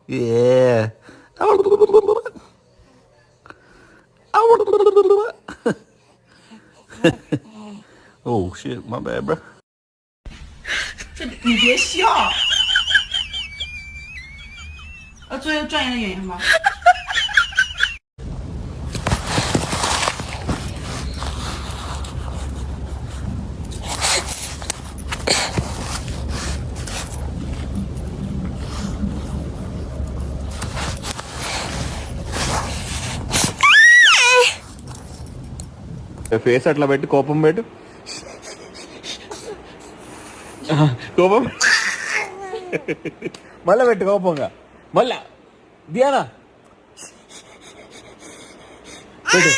Yeah. Oh shit, my bad, bro. 你别笑，做一个专业的演员吧。ఫేస్ అట్లా పెట్టి కోపం పెట్టు కోపం మళ్ళా పెట్టు కోపంగా మళ్ళా దియానా పెట్టు